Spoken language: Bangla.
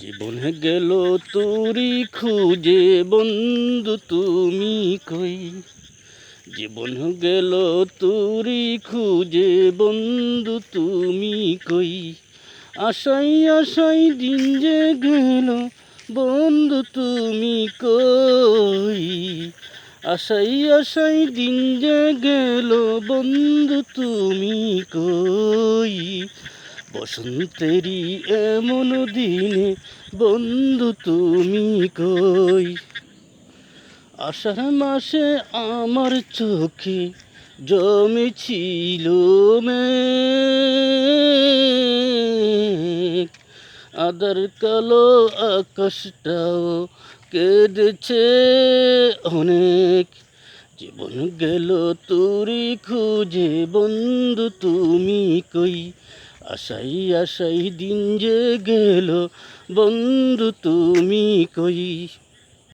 জীবন গেল তুরি খুঁজে বন্ধু তুমি কই। জীবন গেল তুরি খুঁজে বন্ধু তুমি কই। আশাই আশাই দিন যে গেল বন্ধু তুমি কই। আশাই আশাই দিন যে গেল বন্ধু তুমি কই। বসন্তেরই এমন দিনে বন্ধু তুমি কই। আষাঢ় মাসে আমার চোখে জমেছিল মেঘ, আদার কালো আকাশটাও কেঁদেছে অনেক। জীবন গেল তুরি খুঁজে বন্ধু তুমি কই। আশাই আশাই দিন যে গেল বন্ধু তুমি কই।